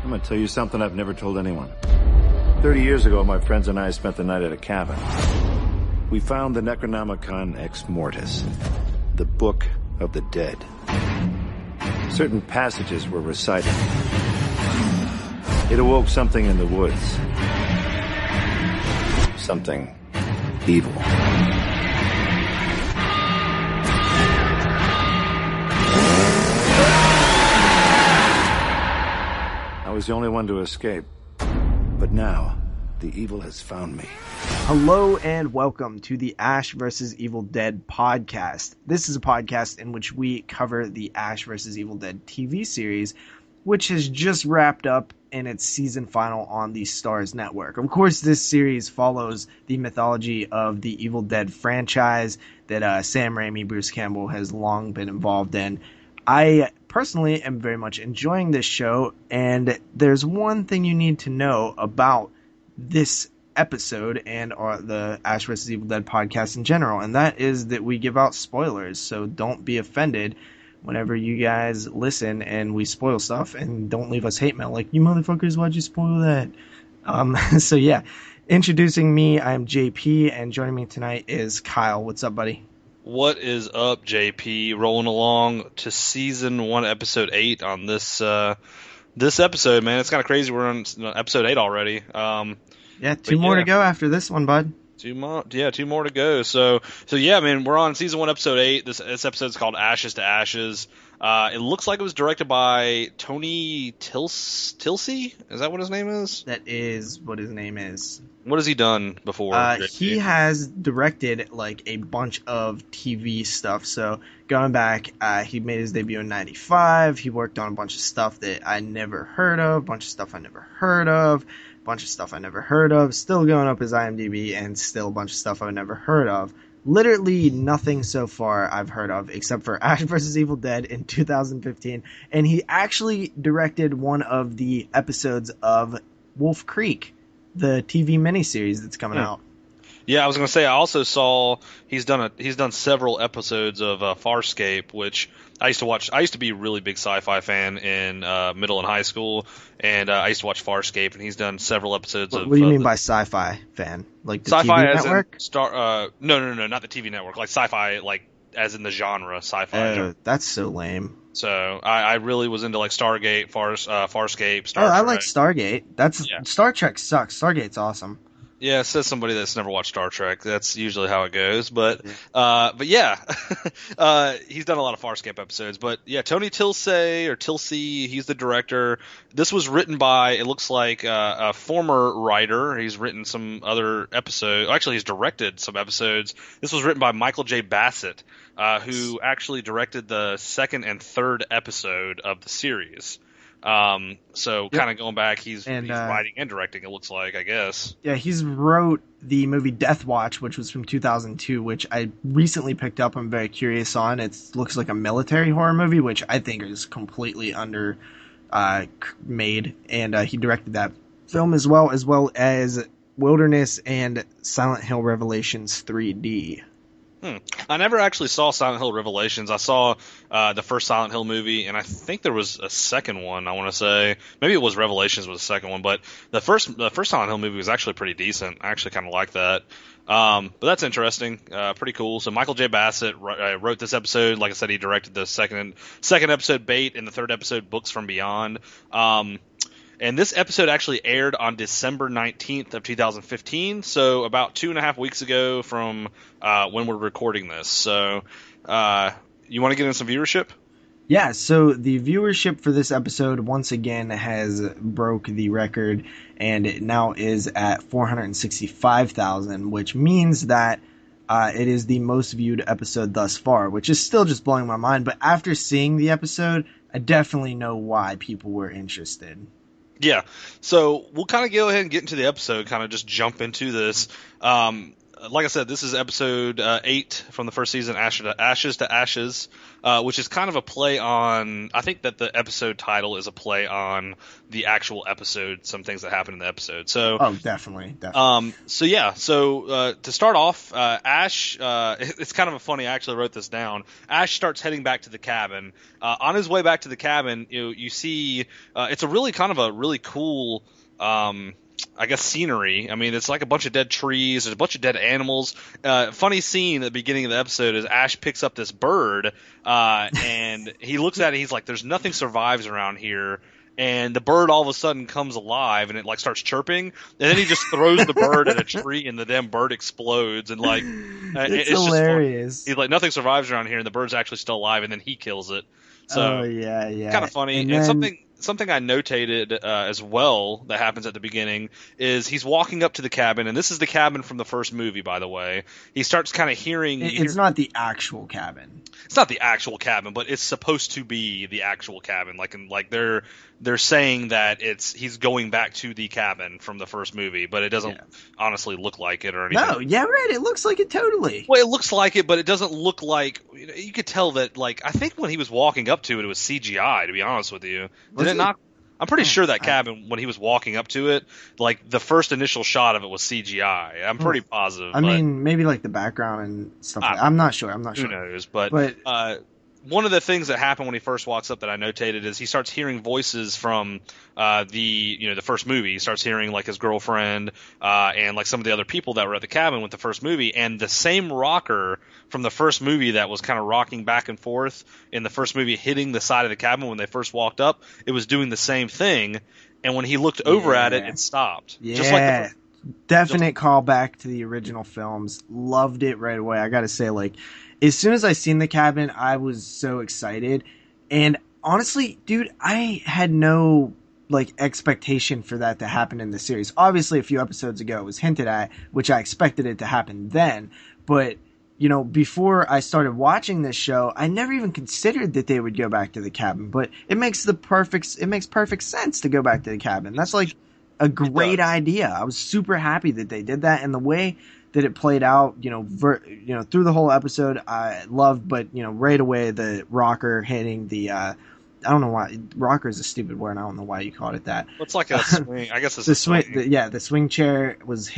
I'm gonna tell you something I've never told anyone. 30 years ago, my friends and I spent the night at a cabin. We found the Necronomicon Ex Mortis, the Book of the Dead. Certain passages were recited. It awoke something in the woods. Something evil. I was the only one to escape. But now, the evil has found me. Hello and welcome to the Ash vs. Evil Dead podcast. This is a podcast in which we cover the Ash vs. Evil Dead TV series, which has just wrapped up in its season final on the Starz Network. Of course, this series follows the mythology of the Evil Dead franchise that Sam Raimi, Bruce Campbell has long been involved in. I personally am very much enjoying this show, and there's one thing you need to know about this episode and the Ash vs. Evil Dead podcast in general, and that is that we give out spoilers, so don't be offended whenever you guys listen and we spoil stuff, and don't leave us hate mail like, you motherfuckers, why'd you spoil that? So yeah, introducing me, I'm JP, and joining me tonight is Kyle. What's up, buddy? What is up, JP? Rolling along to season 1, episode 8 on this episode, man. It's kind of crazy. We're on episode 8 already. Yeah, two more to go after this one, bud. Two more to go. So yeah, man, we're on season 1, episode 8. This episode's called Ashes to Ashes. It looks like it was directed by Tony Tilsey. Is that what his name is? That is what his name is. What has he done before? He has directed like a bunch of TV stuff. So going back, he made his debut in '95. He worked on a bunch of stuff that I never heard of, a bunch of stuff I never heard of, a bunch of stuff I never heard of. Still going up his IMDb, and still a bunch of stuff I've never heard of. Literally nothing so far I've heard of except for Ash vs. Evil Dead in 2015. And he actually directed one of the episodes of Wolf Creek, the TV miniseries that's coming out. Yeah, I was going to say, I also saw he's done several episodes of Farscape, which I used to watch. I used to be a really big sci-fi fan in middle and high school, and I used to watch Farscape, and he's done several episodes of... What do you mean by sci-fi fan? Like the sci-fi TV as network? No, not the TV network. Like sci-fi, like as in the genre, sci-fi. Oh, that's so lame. So I really was into like Stargate, Farscape, Star Trek. I like Stargate. Star Trek sucks. Stargate's awesome. Yeah, says somebody that's never watched Star Trek. That's usually how it goes. But yeah, he's done a lot of Farscape episodes. But yeah, Tony Tilsey, he's the director. This was written by, it looks like, a former writer. He's written some other episodes. Actually, he's directed some episodes. This was written by Michael J. Bassett, who actually directed the 2nd and 3rd episode of the series. So kind of going back, he's writing and directing, it looks like, I guess. Yeah, he's wrote the movie Death Watch, which was from 2002, which I recently picked up. I'm very curious on. It looks like a military horror movie, which I think is completely made, and he directed that film as well as Wilderness and Silent Hill Revelations 3D. I never actually saw Silent Hill Revelations. I saw the first Silent Hill movie, and I think there was a second one, I want to say. Maybe it was Revelations was the second one, but the first Silent Hill movie was actually pretty decent. I actually kind of like that. But that's interesting. Pretty cool. So Michael J. Bassett wrote this episode. Like I said, he directed the second episode, Bait, and the 3rd episode, Books from Beyond. And this episode actually aired on December 19th of 2015, so about 2.5 weeks ago from when we're recording this. So you want to get in some viewership? Yeah, so the viewership for this episode once again has broke the record, and it now is at 465,000, which means that it is the most viewed episode thus far, which is still just blowing my mind. But after seeing the episode, I definitely know why people were interested. Yeah, so we'll kind of go ahead and get into the episode, kind of just jump into this. like I said, this is episode 8 from the first season, Ashes to Ashes, which is kind of a play on. I think that the episode title is a play on the actual episode, some things that happen in the episode. So, definitely. So to start off, Ash, it's kind of a funny. I actually wrote this down. Ash starts heading back to the cabin. On his way back to the cabin, you see it's a really cool. I guess scenery. I mean, it's like a bunch of dead trees. There's a bunch of dead animals. Funny scene at the beginning of the episode is Ash picks up this bird, and he looks at it. He's like, "There's nothing survives around here." And the bird all of a sudden comes alive, and it like starts chirping. And then he just throws the bird at a tree, and the damn bird explodes. And like, it's hilarious. Just he's like, "Nothing survives around here," and the bird's actually still alive. And then he kills it. So kind of funny. And something I notated as well that happens at the beginning is he's walking up to the cabin, and this is the cabin from the first movie, by the way. He starts kind of hearing. It's not the actual cabin. It's not the actual cabin, but it's supposed to be the actual cabin. Like they're saying that he's going back to the cabin from the first movie, but it doesn't honestly look like it or anything. No, yeah, right. It looks like it totally. Well, it looks like it, but it doesn't look like. You could tell that. Like, I think when he was walking up to it, it was CGI. To be honest with you, did it not? I'm pretty sure that cabin, when he was walking up to it, like the first initial shot of it was CGI. I'm pretty positive. I mean, maybe like the background and stuff. I'm not sure. Who knows? But one of the things that happened when he first walks up that I notated is he starts hearing voices from the first movie. He starts hearing like his girlfriend and like some of the other people that were at the cabin with the first movie, and the same rocker from the first movie that was kind of rocking back and forth in the first movie, hitting the side of the cabin when they first walked up. It was doing the same thing, and when he looked over at it, it stopped. Yeah. Just like definite callback to the original films. Loved it right away. I gotta say, like, as soon as I seen the cabin, I was so excited. And honestly, dude, I had no like expectation for that to happen in the series. Obviously, a few episodes ago it was hinted at, which I expected it to happen then. But before I started watching this show, I never even considered that they would go back to the cabin. But it makes perfect sense to go back to the cabin. That's like a great idea. I was super happy that they did that, and the way that it played out, through the whole episode, I loved. But right away, the rocker hitting the I don't know why rocker is a stupid word. I don't know why you called it that. It's like a swing. I guess it's the swing. The swing chair was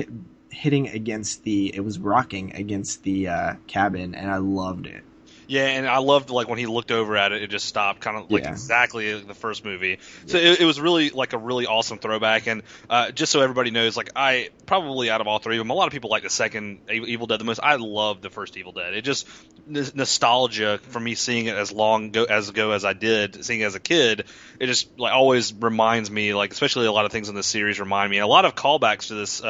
hitting against it was rocking against the cabin, and I loved it. Yeah, and I loved like when he looked over at it, it just stopped, kind of like exactly the first movie. So it was really like a really awesome throwback. And just so everybody knows, like I probably out of all three of them, a lot of people like the second Evil Dead the most. I love the first Evil Dead. It just nostalgia for me seeing it as long ago as I did, seeing it as a kid. It just like always reminds me, like especially a lot of things in this series remind me. A lot of callbacks to this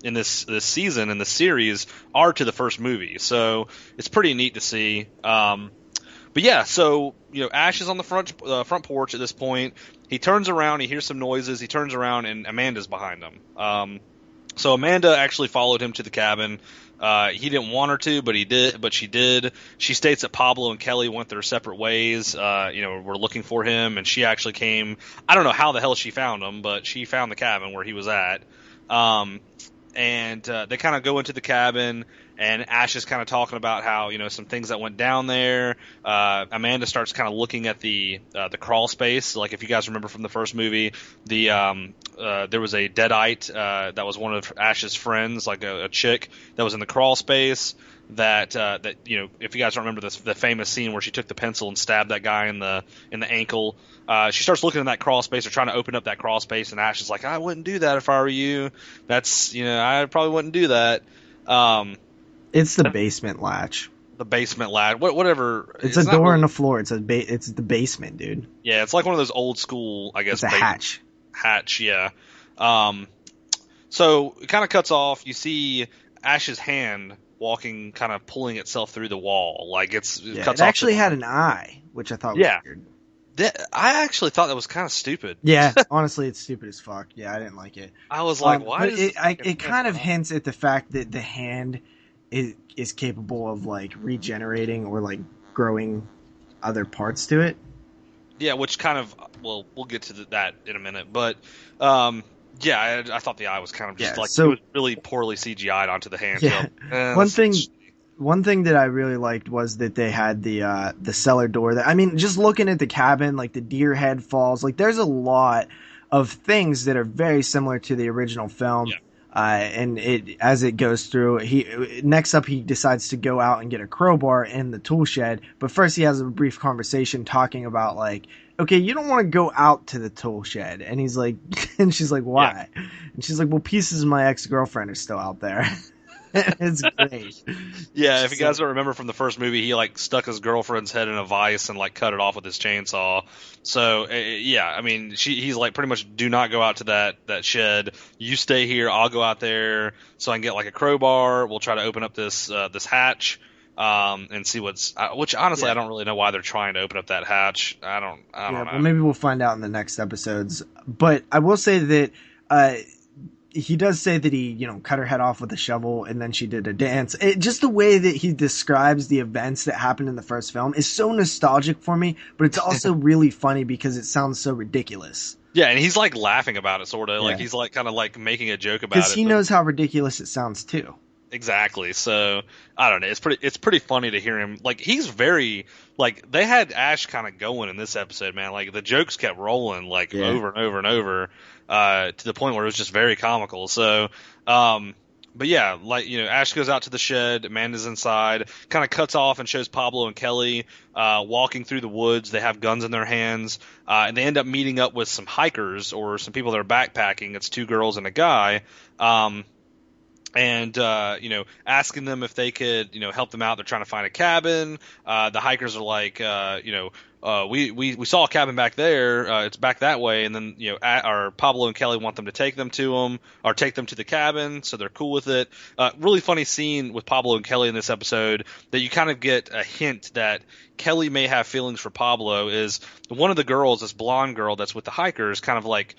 in this season in the series are to the first movie, so it's pretty neat to see. But yeah, so Ash is on the front porch at this point. He turns around, he hears some noises. He turns around, and Amanda's behind him. So Amanda actually followed him to the cabin. He didn't want her to, but she did. She states that Pablo and Kelly went their separate ways. Were looking for him, and she actually came. I don't know how the hell she found him, but she found the cabin where he was at. And they kind of go into the cabin, and Ash is kind of talking about how some things that went down there. Amanda starts kind of looking at the crawl space. Like if you guys remember from the first movie, there was a deadite that was one of Ash's friends, like a chick that was in the crawl space. That if you guys don't remember the famous scene where she took the pencil and stabbed that guy in the ankle. She starts looking in that crawl space or trying to open up that crawl space, and Ash is like, I wouldn't do that if I were you. That's I probably wouldn't do that. It's the basement latch. The basement latch, whatever. It's a door in the floor. It's the basement, dude. Yeah, it's like one of those old school, I guess. It's a hatch. Hatch, yeah. So it kind of cuts off. You see Ash's hand walking, kind of pulling itself through the wall, like it cuts off. It actually had an eye, which I thought was weird. I actually thought that was kind of stupid. Yeah, honestly, it's stupid as fuck. Yeah, I didn't like it. I was like, why? It kind of hints at the fact that the hand is capable of like regenerating or like growing other parts to it. Yeah, which kind of we'll get to that in a minute, but Yeah, I thought the eye was kind of just so, it was really poorly CGI'd onto the hand. Yeah. One thing that I really liked was that they had the cellar door. That, I mean, just looking at the cabin, like the deer head falls, like there's a lot of things that are very similar to the original film. Yeah. And as it goes through, next up he decides to go out and get a crowbar in the tool shed. But first he has a brief conversation talking about like, okay, you don't want to go out to the tool shed. And he's like, and she's like, why? Yeah. And she's like, well, pieces of my ex-girlfriend are still out there. It's great. Yeah, if you guys don't remember from the first movie, he like stuck his girlfriend's head in a vice and like cut it off with his chainsaw. So yeah, I mean, he's like pretty much do not go out to that shed. You stay here. I'll go out there so I can get like a crowbar. We'll try to open up this hatch and see which honestly I don't really know why they're trying to open up that hatch. I don't know. Well, maybe we'll find out in the next episodes. But I will say that he does say that he, cut her head off with a shovel and then she did a dance. Just the way that he describes the events that happened in the first film is so nostalgic for me, but it's also really funny because it sounds so ridiculous. Yeah, and he's like laughing about it, sort of. Yeah. Like he's like kind of like making a joke about it. Because he knows how ridiculous it sounds too. Exactly. So I don't know. It's pretty funny to hear him. Like he's very like they had Ash kind of going in this episode, man. Like the jokes kept rolling like over and over and over to the point where it was just very comical. So, but yeah, like Ash goes out to the shed. Amanda's inside. Kind of cuts off and shows Pablo and Kelly walking through the woods. They have guns in their hands, and they end up meeting up with some hikers or some people that are backpacking. It's 2 girls and a guy. And asking them if they could, help them out. They're trying to find a cabin. The hikers are like, we saw a cabin back there. It's back that way. And then, our Pablo and Kelly want them to take them to them or take them to the cabin. So they're cool with it. Really funny scene with Pablo and Kelly in this episode that you kind of get a hint that Kelly may have feelings for Pablo is one of the girls, this blonde girl that's with the hikers, kind of like,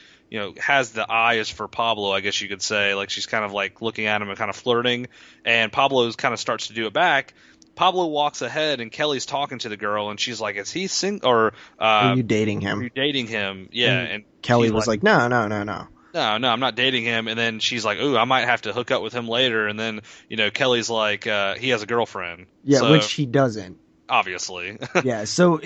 has the eyes for Pablo, I guess you could say. Like she's kind of like looking at him and kind of flirting, and Pablo kind of starts to do it back. Pablo walks ahead, and Kelly's talking to the girl, and she's like, "Is he or are you dating him? Are you dating him?" Yeah, and Kelly was like, "No, no, I'm not dating him." And then she's like, "Ooh, I might have to hook up with him later." And then Kelly's like, "He has a girlfriend." Yeah, so, which he doesn't. Obviously. Yeah. So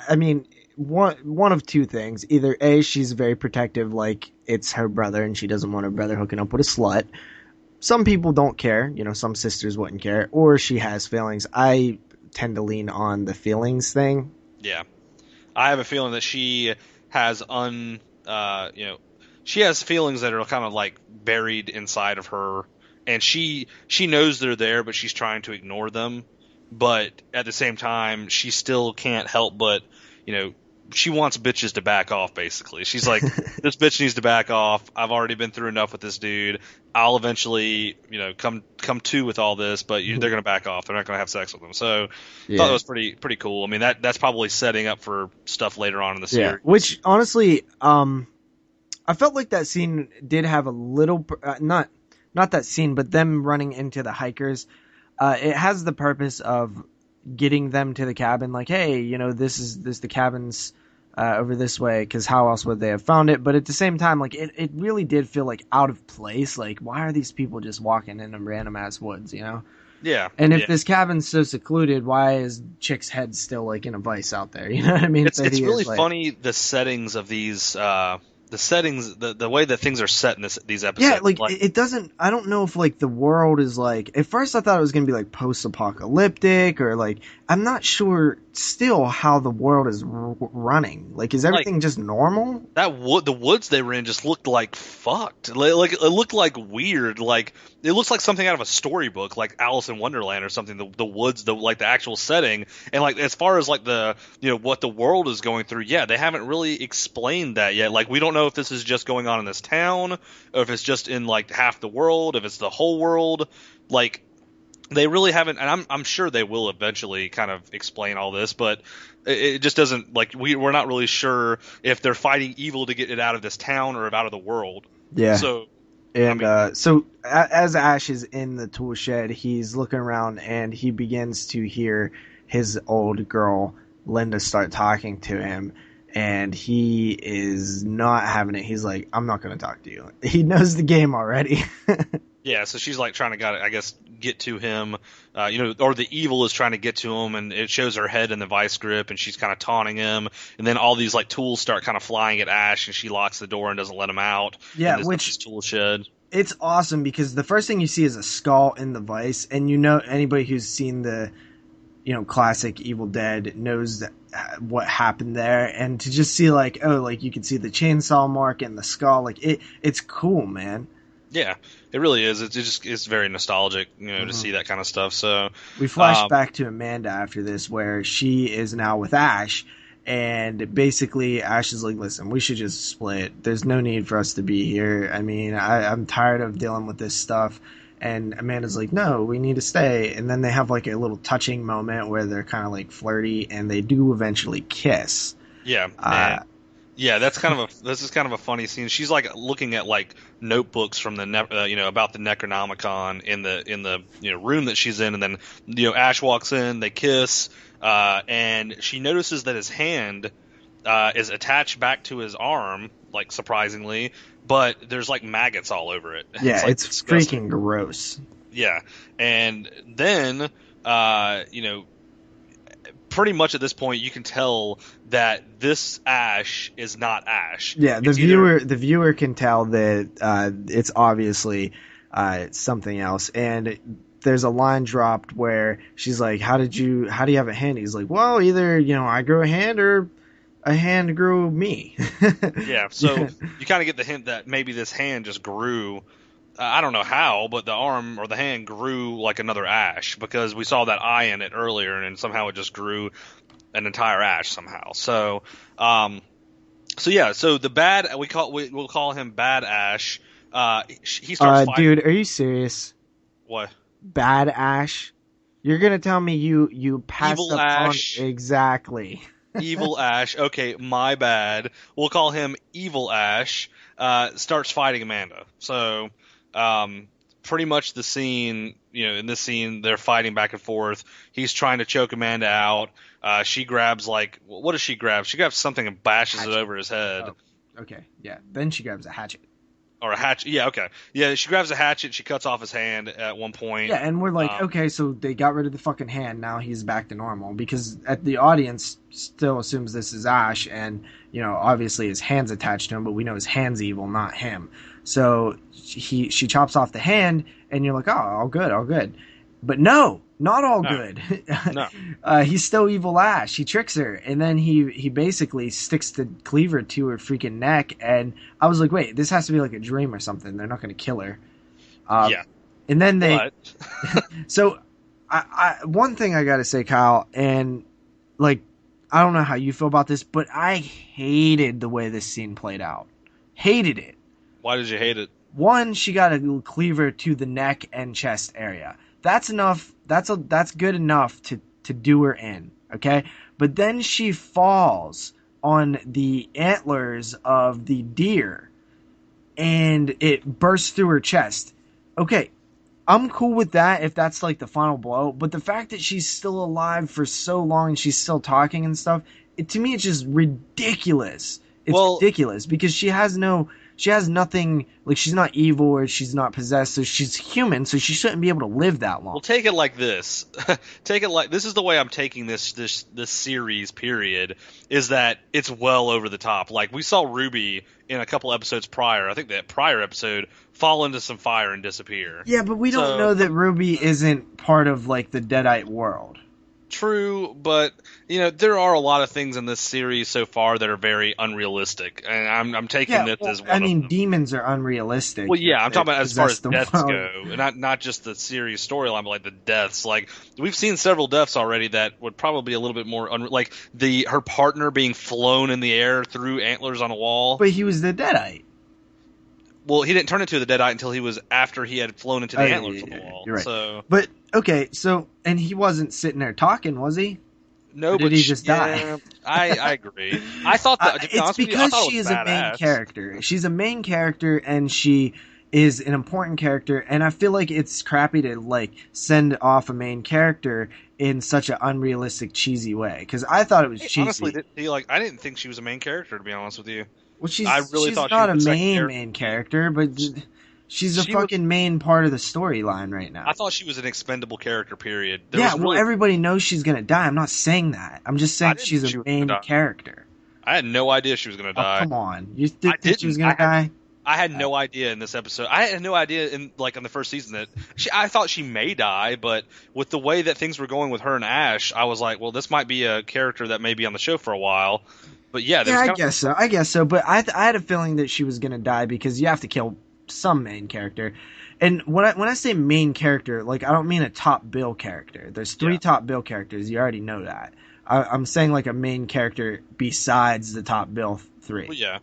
I mean. One of two things. Either A, she's very protective, like it's her brother and she doesn't want her brother hooking up with a slut. Some people don't care, some sisters wouldn't care, or she has feelings. I tend to lean on the feelings thing. Yeah. I have a feeling that she has she has feelings that are kind of like buried inside of her, and she knows they're there, but she's trying to ignore them. But at the same time, she still can't help but, she wants bitches to back off, basically. She's like, this bitch needs to back off. I've already been through enough with this dude. I'll eventually, come to with all this, but they're going to back off. They're not going to have sex with them. So I thought it was pretty cool. I mean, that's probably setting up for stuff later on in the series. Yeah, which, honestly, I felt like that scene did have a little, not that scene, but them running into the hikers. It has the purpose of getting them to the cabin, like, hey, this the cabin's over this way, because how else would they have found it? But at the same time, like, it really did feel like out of place. Like, why are these people just walking in random ass woods, Yeah. And if this cabin's so secluded, why is Chick's head still like in a vice out there? You know what I mean? It's really funny, the settings of these the way that things are set in these episodes. Yeah, like it doesn't. I don't know if like the world is like. At first, I thought it was gonna be like post-apocalyptic or like. I'm not sure still how the world is running. Like, is everything just normal? The woods they were in just looked like fucked. Like it looked like weird. Like it looks like something out of a storybook, like Alice in Wonderland or something. The woods, the actual setting, and like as far as like the what the world is going through. Yeah, they haven't really explained that yet. Like we don't know if this is just going on in this town, or if it's just in like half the world, if it's the whole world. Like they really haven't, and I'm sure they will eventually kind of explain all this, but it just doesn't, like we're not really sure if they're fighting evil to get it out of this town or out of the world. Yeah. So. And so as Ash is in the tool shed, he's looking around and he begins to hear his old girl Linda start talking to him. and he is not having it. He's like, I'm not going to talk to you. He knows the game already. Yeah, so she's like trying to, I guess, get to him, or the evil is trying to get to him, and it shows her head in the vice grip, and she's kind of taunting him, and then all these like tools start kind of flying at Ash, and she locks the door and doesn't let him out. Yeah, which this tool shed. It's awesome because the first thing you see is a skull in the vice, and anybody who's seen the classic Evil Dead knows what happened there, and to just see like you can see the chainsaw mark and the skull, like it's cool, man. Yeah, it really is. It's very nostalgic, to see that kind of stuff. So we flash back to Amanda after this, where she is now with Ash, and basically Ash is like, "Listen, we should just split. There's no need for us to be here. I mean, I'm tired of dealing with this stuff." And Amanda's like, "No, we need to stay." And then they have like a little touching moment where they're kind of like flirty, and they do eventually kiss. Yeah. Yeah, this is kind of a funny scene. She's like looking at like notebooks from the about the Necronomicon in the room that she's in, and then Ash walks in, they kiss, and she notices that his hand is attached back to his arm, like surprisingly, but there's like maggots all over it. Yeah, it's disgusting. Freaking gross. Yeah, and then pretty much at this point you can tell that this Ash is not Ash. Yeah, the viewer can tell that it's obviously something else. And there's a line dropped where she's like, how do you have a hand? He's like, well, either I grew a hand or a hand grew me. Yeah, so you kind of get the hint that maybe this hand just grew. I don't know how, but the arm or the hand grew like another Ash, because we saw that eye in it earlier, and somehow it just grew an entire Ash somehow. So, so the bad we'll call him Bad Ash. He starts fighting. Dude, are you serious? What? Bad Ash? You're gonna tell me you passed Evil up Ash. on exactly. Evil Ash. Okay, my bad. We'll call him Evil Ash. Starts fighting Amanda. So. Pretty much the scene, in this scene, they're fighting back and forth. He's trying to choke Amanda out. She grabs what does she grab? She grabs something and bashes it over his head. Oh, okay, yeah. Then she grabs a hatchet. Or a hatchet. Yeah, okay. Yeah, she grabs a hatchet. She cuts off his hand at one point. Yeah, and we're like, okay, so they got rid of the fucking hand. Now he's back to normal, because the audience still assumes this is Ash, and obviously his hand's attached to him, but we know his hand's evil, not him. So she chops off the hand, and you're like, oh, all good. But no, not all good. No. He's still Evil Ash. He tricks her, and then he basically sticks the cleaver to her freaking neck. And I was like, wait, this has to be like a dream or something. They're not going to kill her. Yeah. And then they. So, I one thing I got to say, Kyle, and like, I don't know how you feel about this, but I hated the way this scene played out. Hated it. Why did you hate it? One, she got a cleaver to the neck and chest area. That's enough. That's good enough to do her in. Okay, but then she falls on the antlers of the deer, and it bursts through her chest. Okay, I'm cool with that if that's like the final blow. But the fact that she's still alive for so long and she's still talking and stuff, to me, it's just ridiculous. It's ridiculous because she has nothing, like she's not evil or she's not possessed, so she's human, so she shouldn't be able to live that long. Well, take it like this. This is the way I'm taking this series, period, is that it's well over the top. Like, we saw Ruby in a couple episodes prior. I think that prior episode fall into some fire and disappear. Yeah, but we don't know that Ruby isn't part of, like, the Deadite world. True, but there are a lot of things in this series so far that are very unrealistic, and I'm taking this as one. I mean, demons are unrealistic. Well, yeah, I'm talking about as far as deaths go, and not just the series storyline, but like the deaths. Like, we've seen several deaths already that would probably be a little bit more like her partner being flown in the air through antlers on a wall. But he was the Deadite. Well, he didn't turn into the Deadite until he was after he had flown into the antlers on the wall. You're right. So, but okay, and he wasn't sitting there talking, was he? No, or did he just die? I agree. I thought that it's because she is a main character. She's a main character, and she is an important character, and I feel like it's crappy to like send off a main character in such an unrealistic, cheesy way. Because I thought it was I cheesy. honestly didn't feel like I didn't think she was a main character, to be honest with you. Well, I she's really she's thought she not was a the second main character, but she's a She was. fucking main part of the storyline right I now. thought she was an expendable character. Period. There Yeah, was well, really. everybody knows she's gonna die. I'm not saying that. I'm just I saying didn't she's think a she was gonna main die. character. I had no idea she was gonna Oh, die. come on. You I think she was didn't. gonna die? I had no idea in this episode. I had no idea in the first season that I thought she may die, but with the way that things were going with her and Ash, I was like, well, this might be a character that may be on the show for a while. But yeah, Yeah, I guess so. I guess so. But I had a feeling that she was gonna die because you have to kill some main character. And when I say main character, like I don't mean a top bill character. There's three top bill characters. You already know that. I'm saying like a main character besides the top bill three. Well, yeah.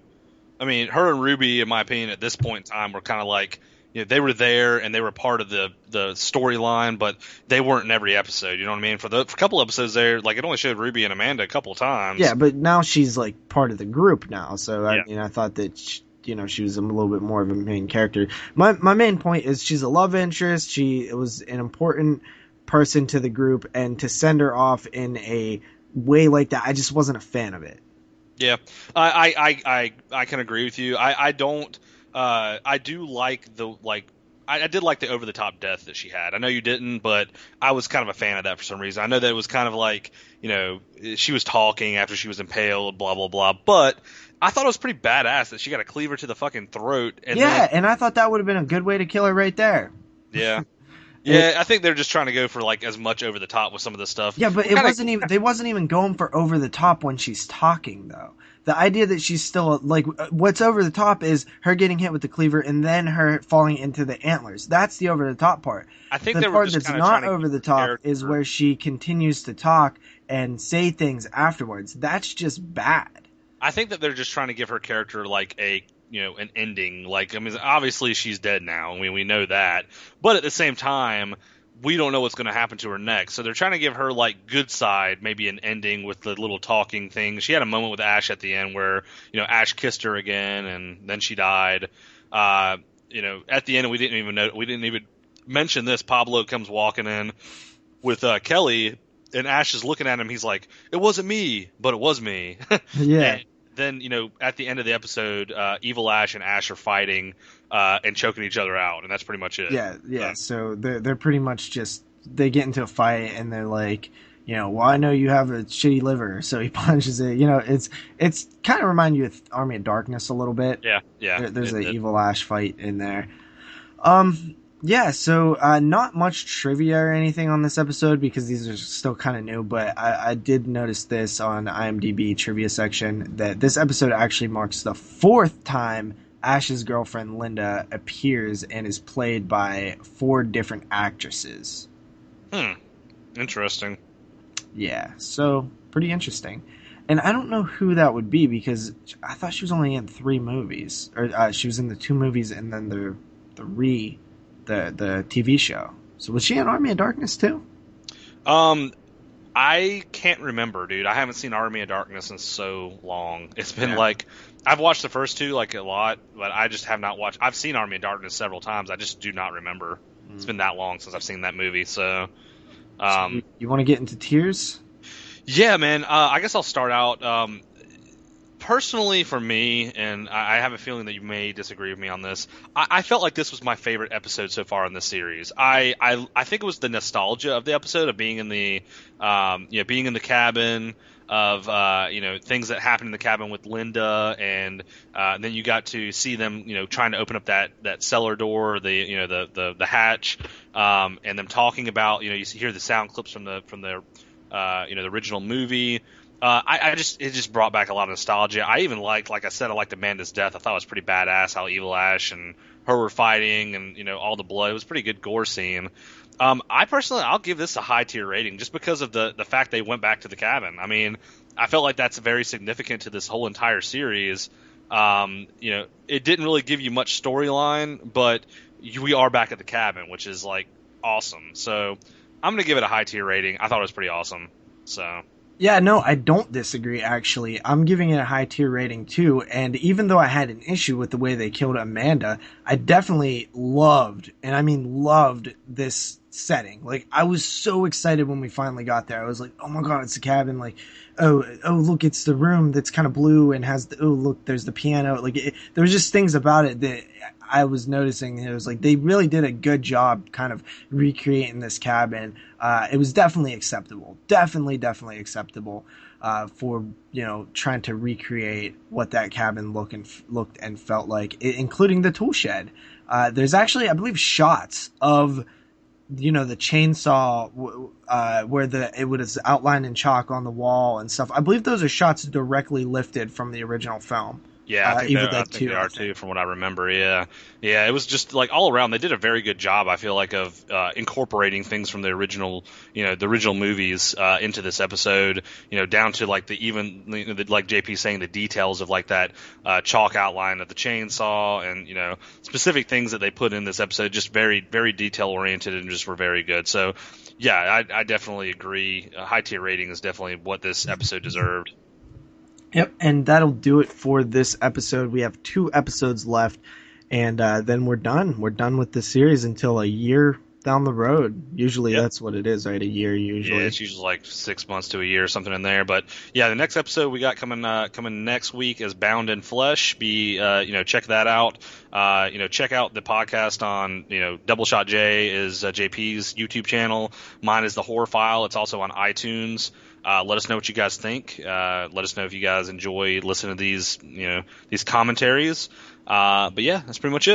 I mean, her and Ruby, in my opinion, at this point in time, were kind of like, they were there and they were part of the storyline, but they weren't in every episode. You know what I mean? For a couple episodes there, like it only showed Ruby and Amanda a couple of times. Yeah, but now she's like part of the group now. So I mean, I thought that she was a little bit more of a main character. My main point is she's a love interest. She was an important person to the group, and to send her off in a way like that, I just wasn't a fan of it. Yeah, I can agree with you. I don't. I do like the I did like the over the top death that she had. I know you didn't, but I was kind of a fan of that for some reason. I know that it was kind of like she was talking after she was impaled, blah blah blah. But I thought it was pretty badass that she got a cleaver to the fucking throat. And and I thought that would have been a good way to kill her right there. Yeah. Yeah, I think they're just trying to go for like as much over the top with some of this stuff. Yeah, but they wasn't even going for over the top when she's talking though. The idea that she's still like what's over the top is her getting hit with the cleaver and then her falling into the antlers. That's the over the top part. I think the part that's not over the top is where she continues to talk and say things afterwards. That's just bad. I think that they're just trying to give her character like an ending. Like, I mean, obviously she's dead now. I mean, we know that. But at the same time, we don't know what's going to happen to her next. So they're trying to give her, like, good side, maybe an ending with the little talking thing. She had a moment with Ash at the end where, Ash kissed her again and then she died. At the end, we didn't even mention this. Pablo comes walking in with Kelly, and Ash is looking at him. He's like, it wasn't me, but it was me. Yeah. Then, at the end of the episode, Evil Ash and Ash are fighting and choking each other out, and that's pretty much it. Yeah. So they're pretty much just they get into a fight and they're like, well, I know you have a shitty liver, so he punches it. It's kind of remind you of Army of Darkness a little bit. Yeah. There's an Evil Ash fight in there. Yeah, so not much trivia or anything on this episode because these are still kind of new, but I did notice this on IMDb trivia section that this episode actually marks the 4th time Ash's girlfriend Linda appears and is played by 4 different actresses. Interesting. Yeah, so pretty interesting. And I don't know who that would be because I thought she was only in 3 movies. Or she was in the 2 movies and then the TV show. So was she in Army of Darkness too? I can't remember, dude. I haven't seen Army of Darkness in so long. It's been like I've watched the first 2 like a lot, but I just have not watched. I've seen Army of Darkness several times. I just do not remember. It's been that long since I've seen that movie. So, you want to get into tiers? Yeah, man. I guess I'll start out. Personally, for me, and I have a feeling that you may disagree with me on this, I felt like this was my favorite episode so far in the series. I think it was the nostalgia of the episode of being in the being in the cabin, of things that happened in the cabin with Linda, and then you got to see them trying to open up that cellar door, the hatch, and them talking about you hear the sound clips from the original movie. It just brought back a lot of nostalgia. I even like I said, I liked Amanda's death. I thought it was pretty badass how Evil Ash and her were fighting and, all the blood. It was a pretty good gore scene. I'll give this a high tier rating just because of the fact they went back to the cabin. I mean, I felt like that's very significant to this whole entire series. It didn't really give you much storyline, but we are back at the cabin, which is like awesome. So I'm going to give it a high tier rating. I thought it was pretty awesome. So. Yeah, no, I don't disagree, actually. I'm giving it a high tier rating too, and even though I had an issue with the way they killed Amanda, I definitely loved, and I mean loved, this setting. Like, I was so excited when we finally got there. I was like, oh my god, it's the cabin. Like, oh, look, it's the room that's kind of blue and has the, oh, look, there's the piano. Like, there was just things about it that I was noticing. It was like, they really did a good job kind of recreating this cabin. It was definitely acceptable. Definitely acceptable for, trying to recreate what that cabin looked and felt like, including the tool shed. There's actually, I believe, shots of, the chainsaw where it was outlined in chalk on the wall and stuff. I believe those are shots directly lifted from the original film. Yeah, I think Evil I Dead think 2, they I are think. too, from what I remember. Yeah, yeah. It was just like all around. They did a very good job. I feel like of incorporating things from the original, the original movies into this episode. Down to like like JP saying, the details of like that chalk outline of the chainsaw, and specific things that they put in this episode. Just very very detail oriented and just were very good. So yeah, I definitely agree. A high tier rating is definitely what this episode deserved. Yep, and that'll do it for this episode. We have 2 episodes left, and then we're done. We're done with the series until a year down the road. Usually Yep. that's what it is, right? A year usually. Yeah, it's usually like 6 months to a year or something in there. But yeah, the next episode we got coming next week is Bound in Flesh. Check that out. Check out the podcast on Double Shot J is JP's YouTube channel. Mine is the Horror File. It's also on iTunes. Let us know what you guys think. Let us know if you guys enjoy listening to these commentaries. But yeah, that's pretty much it.